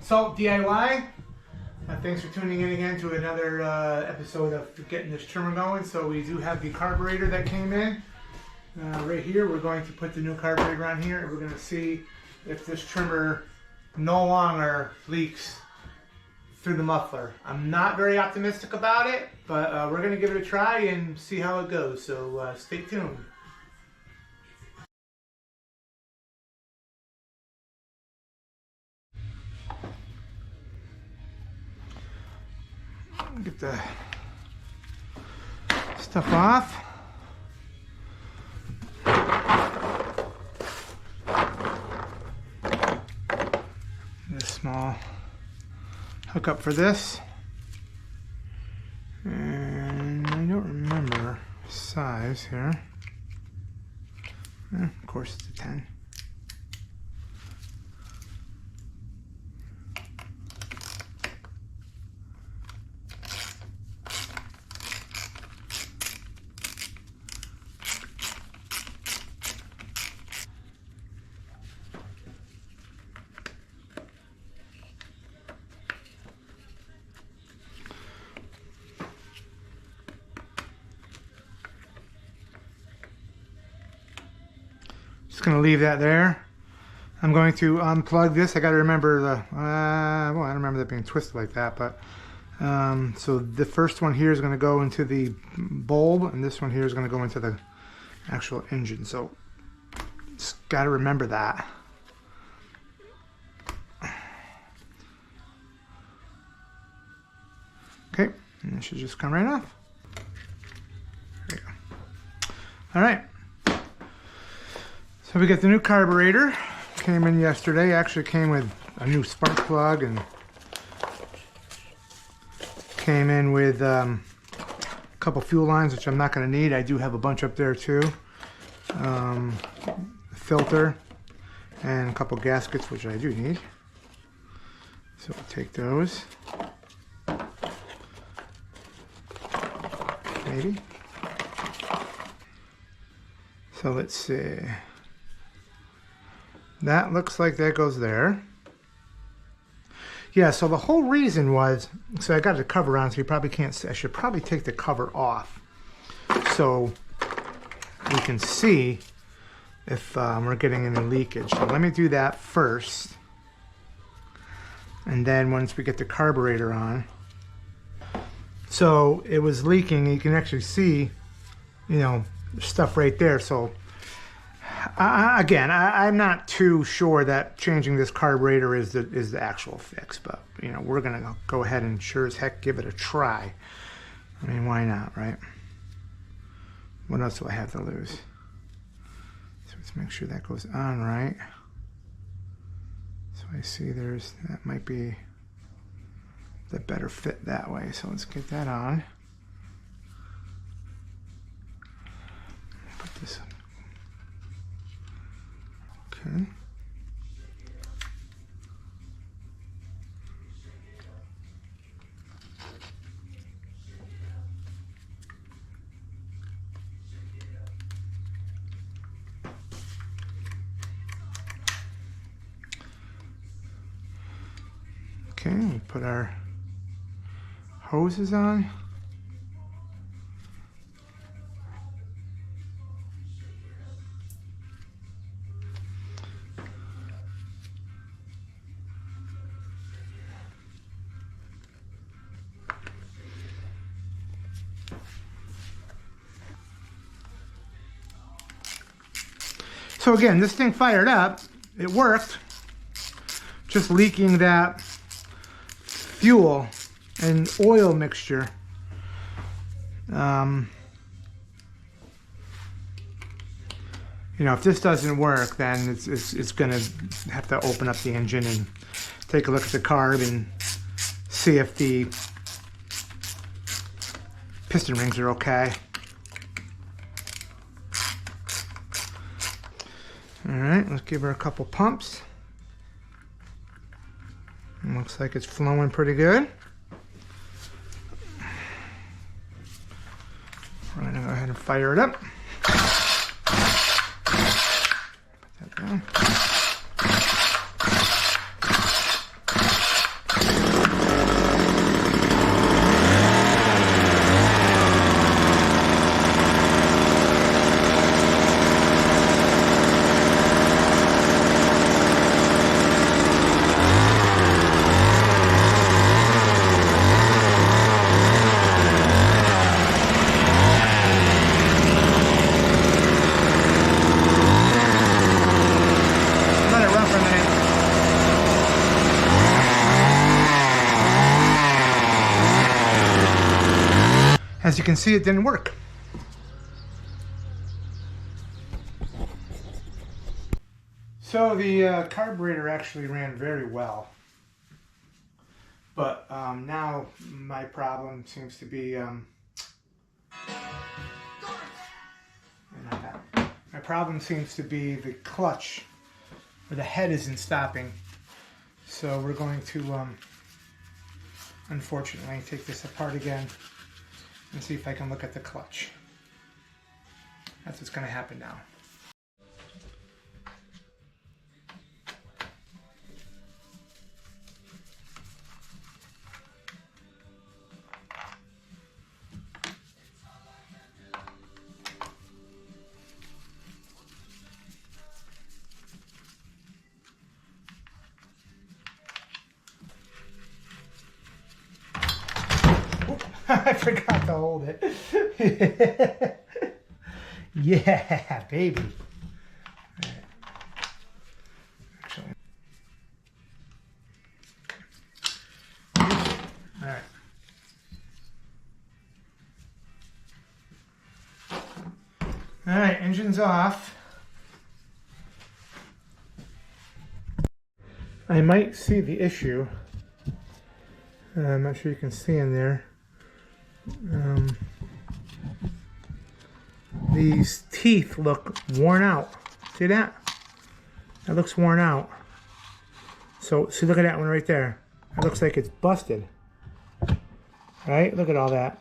So DIY, thanks for tuning in again to another episode of getting this trimmer going. So we do have the carburetor that came in. Right here, we're going to put the new carburetor on here, and we're going to see if this trimmer no longer leaks through the muffler. I'm not very optimistic about it, but we're going to give it a try and see how it goes. So stay tuned. Get the stuff off. This small hookup for this, and I don't remember size here. Of course it's a 10. Just going to leave that there. I'm going to unplug this. I got to remember the, well, I don't remember that being twisted like that, but so the first one here is going to go into the bulb, and this one here is going to go into the actual engine. So just got to remember that. Okay, and this should just come right off. There you go. All right. So we got the new carburetor, came in yesterday. Actually came with a new spark plug and came in with a couple fuel lines, which I'm not going to need. I do have a bunch up there too. Filter and a couple gaskets, which I do need. So we'll take those. Maybe. So let's see. That looks like that goes there. Yeah, so the whole reason was, so I got the cover on, so you probably can't see. I should probably take the cover off so we can see if we're getting any leakage. So let me do that first. And then once we get the carburetor on. So it was leaking. You can actually see, you know, stuff right there. So again, I'm not too sure that changing this carburetor is the actual fix, but you know, we're gonna go ahead and sure as heck give it a try. I mean, why not, right? What else do I have to lose? So let's make sure that goes on right. So I see that might be the better fit that way. So let's get that on. Put this. Okay. Okay, we put our hoses on. So again, this thing fired up, it worked, just leaking that fuel and oil mixture. You know, if this doesn't work, then it's gonna have to open up the engine and take a look at the carb and see if the piston rings are okay. All right, let's give her a couple pumps. It looks like it's flowing pretty good. We're gonna go ahead and fire it up. Put that down. As you can see, it didn't work. So the carburetor actually ran very well. But now my problem seems to be the clutch, or the head isn't stopping. So we're going to unfortunately take this apart again and see if I can look at the clutch. That's what's going to happen now. I forgot to hold it. Yeah, baby. Actually. All right. All right, engine's off. I might see the issue. I'm not sure you can see in there. These teeth look worn out. See that? That looks worn out. So, see, look at that one right there. That looks like it's busted. Right? Look at all that.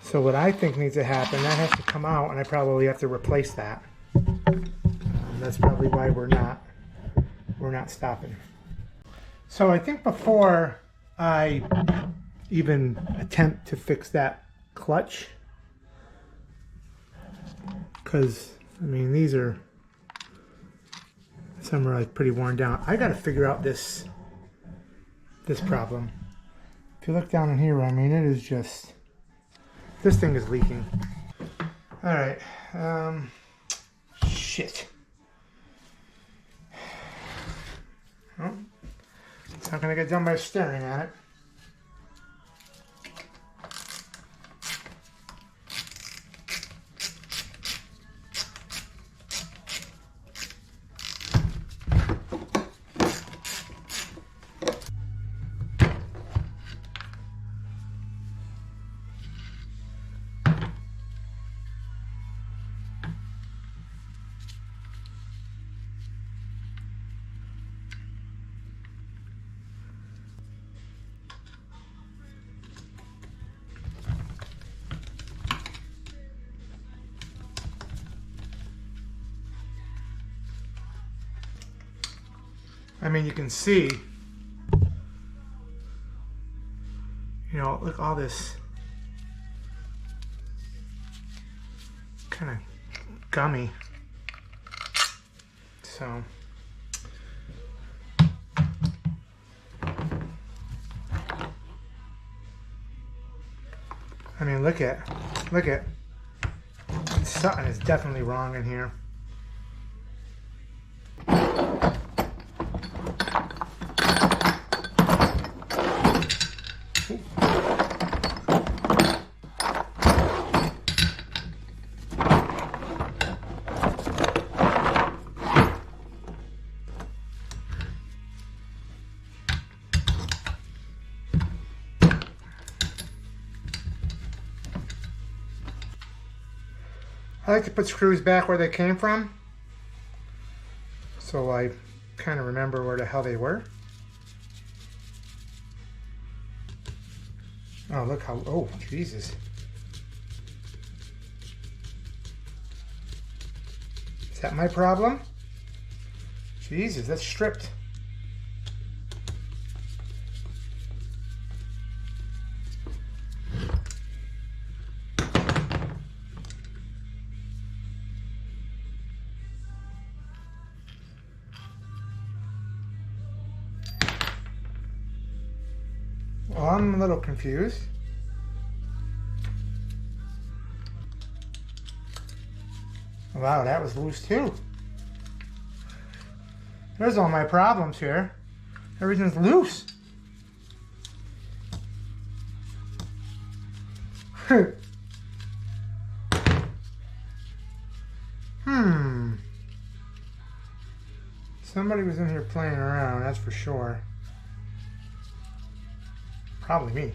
So what I think needs to happen, that has to come out, and I probably have to replace that. That's probably why we're not stopping. So I think before I even attempt to fix that clutch, because I mean some are like pretty worn down. I got to figure out this problem. If you look down in here, I mean, it is just, this thing is leaking. All right, shit. Well, it's not gonna get done by staring at it. I mean, you can see, you know, look, all this kind of gummy. So, I mean, look at, something is definitely wrong in here. I like to put screws back where they came from, so I kind of remember where the hell they were. Oh, look how, oh, Jesus. Is that my problem? Jesus, that's stripped. Well, I'm a little confused. Wow, that was loose too. There's all my problems here. Everything's loose. Somebody was in here playing around, that's for sure. Probably me.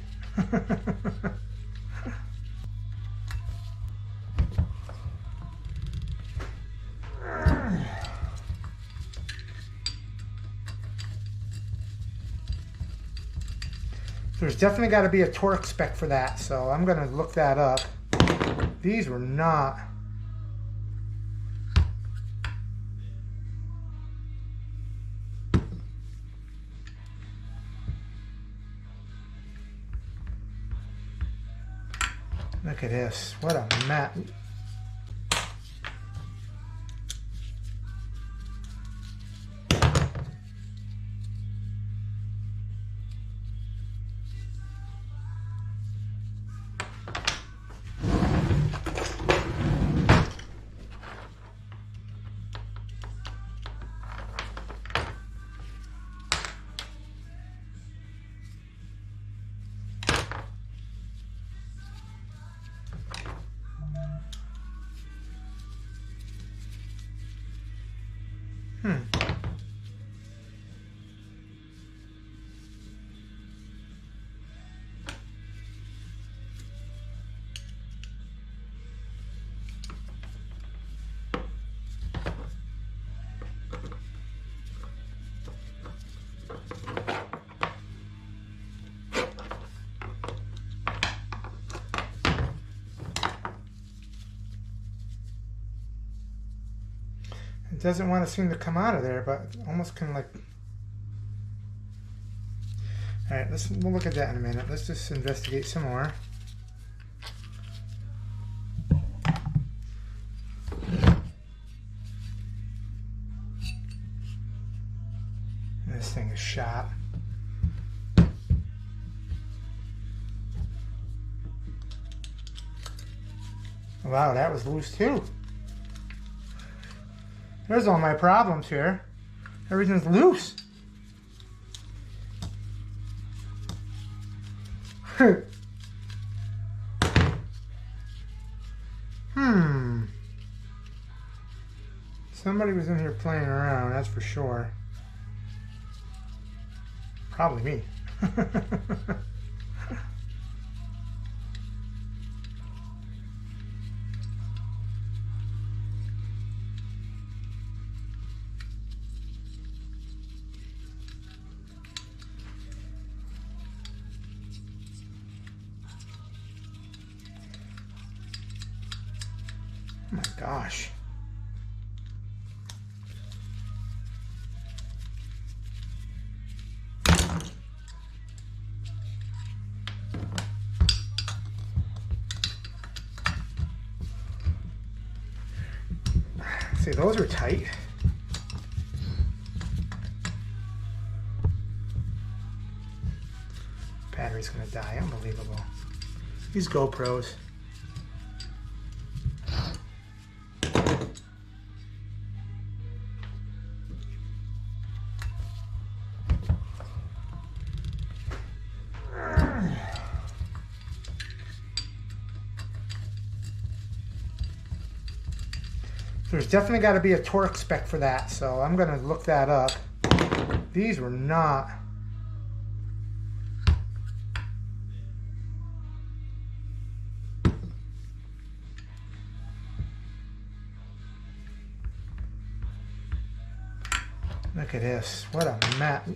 There's definitely got to be a torque spec for that, so I'm going to look that up. These were not. Look at this. What a mat. It doesn't want to seem to come out of there, but almost kind of like. All right, we'll look at that in a minute. Let's just investigate some more. This thing is shot. Wow, that was loose too. There's all my problems here. Everything's loose. Somebody was in here playing around, that's for sure. Probably me. Oh my gosh. See, those are tight. Battery's gonna die, unbelievable. These GoPros. There's definitely got to be a torque spec for that, so I'm going to look that up. These were not. Look at this. What a mat.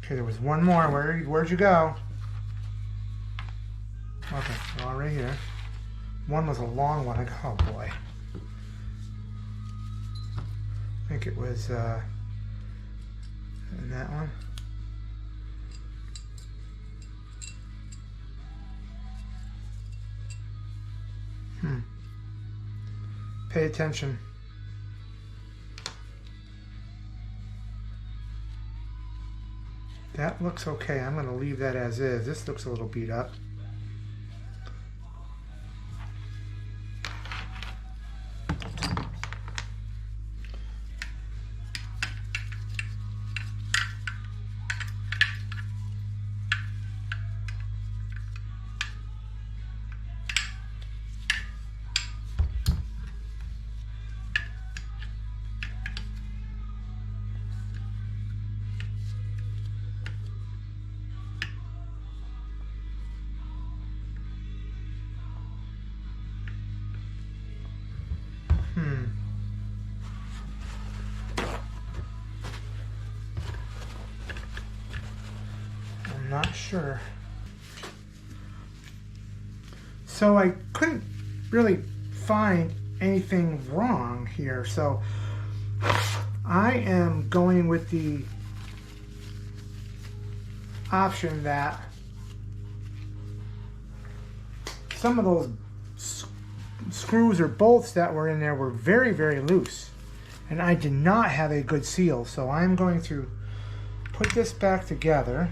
Okay, there was one more. Where'd you go? Okay, well, right here. One was a long one. Oh boy. I think it was in that one. Pay attention. That looks okay. I'm going to leave that as is. This looks a little beat up. I'm not sure. So I couldn't really find anything wrong here. So I am going with the option that some of those screws or bolts that were in there were very, very loose, and I did not have a good seal. So I'm going to put this back together.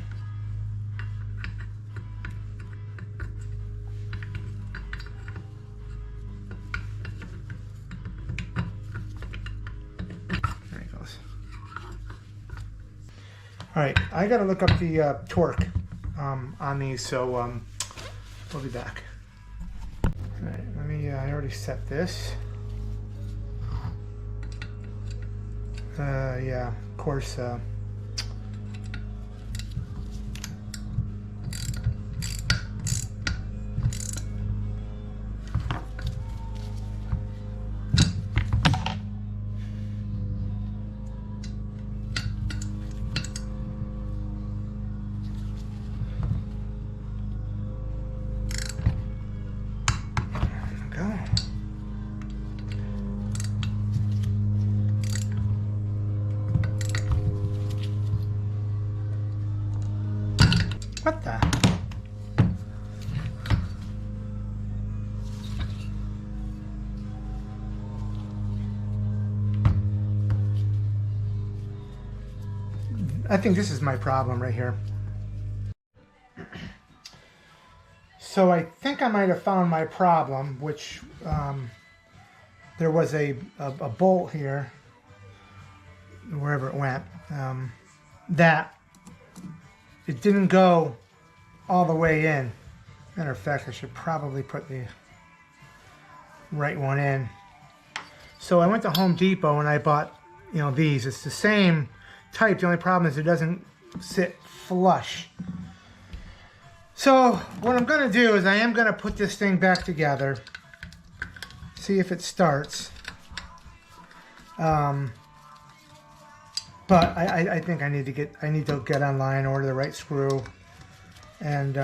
There he goes. All right, I got to look up the torque on these, so we'll be back. All right, let me, I already set this. Yeah, of course. What the? I think this is my problem right here. So I think I might have found my problem, which there was a bolt here, wherever it went, that it didn't go all the way in. Matter of fact, I should probably put the right one in. So I went to Home Depot and I bought, you know, these. It's the same type. The only problem is it doesn't sit flush. So what I'm going to do is I am going to put this thing back together, see if it starts. But I think I need to get online, order the right screw, and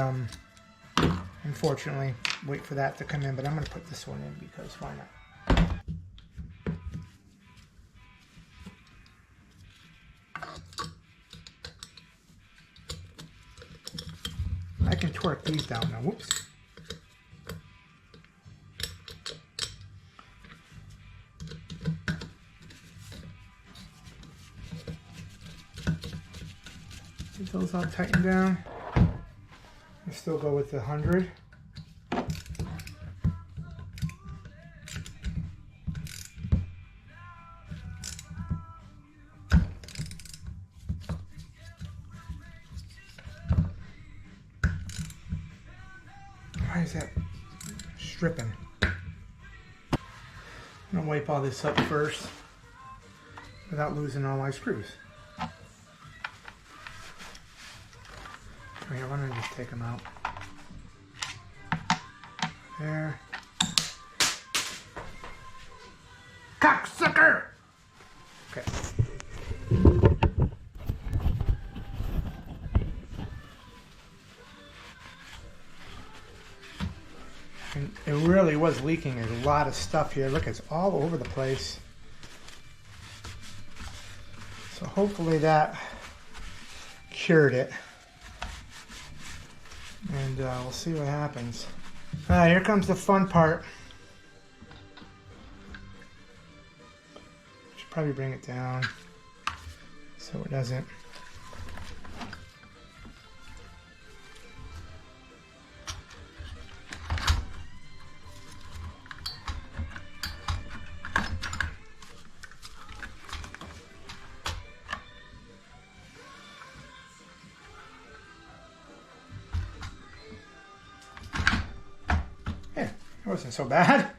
unfortunately wait for that to come in. But I'm going to put this one in because why not? I can torque these down now. Whoops. Get those all tightened down. I still go with the 100. Why is that stripping? I'm gonna wipe all this up first without losing all my screws. Here, why don't I just take them out? There. Cocksucker! Okay. And it really was leaking a lot of stuff here. Look, it's all over the place. So hopefully that cured it. And we'll see what happens. Here comes the fun part. Should probably bring it down so it doesn't. It wasn't so bad.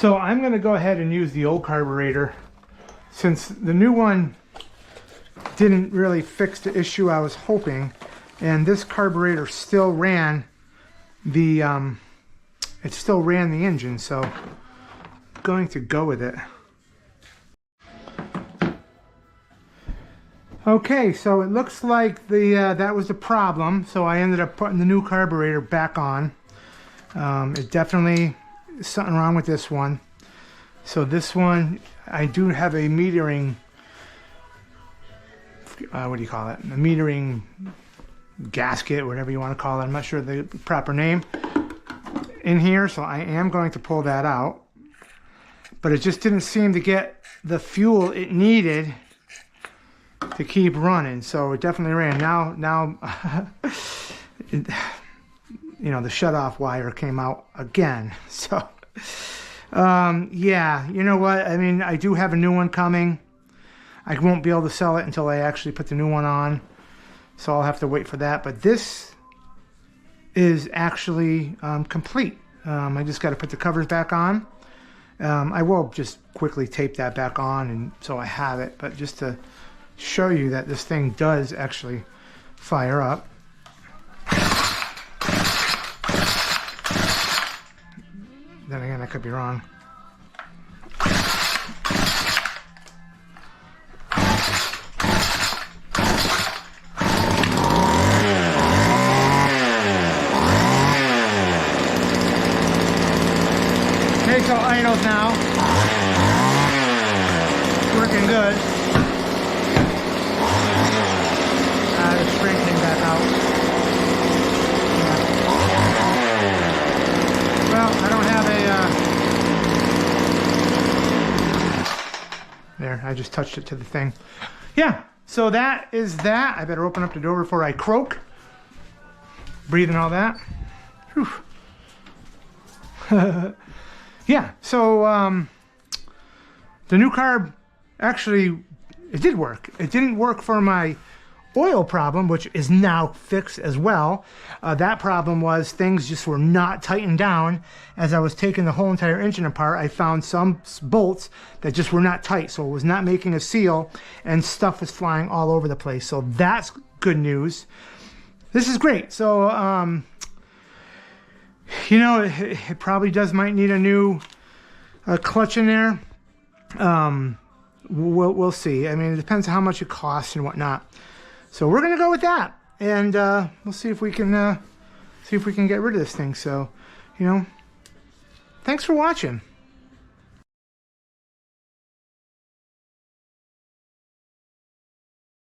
So I'm going to go ahead and use the old carburetor since the new one didn't really fix the issue I was hoping, and this carburetor still ran the engine, so I'm going to go with it. Okay, so it looks like that was the problem, so I ended up putting the new carburetor back on. It definitely is something wrong with this one. So this one, I do have a metering, what do you call it? A metering gasket, whatever you want to call it. I'm not sure the proper name in here, so I am going to pull that out. But it just didn't seem to get the fuel it needed to keep running, so it definitely ran. Now you know, the shutoff wire came out again. So yeah, you know what, I mean, I do have a new one coming. I won't be able to sell it until I actually put the new one on, so I'll have to wait for that. But this is actually complete. I just got to put the covers back on. I will just quickly tape that back on, and so I have it, but just to show you that this thing does actually fire up. Then again, I could be wrong. Okay, so idles now. Working good. The straightening back out. Yeah. Well, I don't have a there, I just touched it to the thing. Yeah, so that is that. I better open up the door before I croak. Breathing all that. Whew. Yeah, so the new carb, actually, it did work. It didn't work for my oil problem, which is now fixed as well. That problem was things just were not tightened down. As I was taking the whole entire engine apart, I found some bolts that just were not tight, so it was not making a seal, and stuff was flying all over the place. So that's good news. This is great. So you know, it probably might need a new clutch in there. We'll see. I mean, it depends on how much it costs and whatnot. So we're gonna go with that, and we'll see if we can get rid of this thing. So, you know, thanks for watching.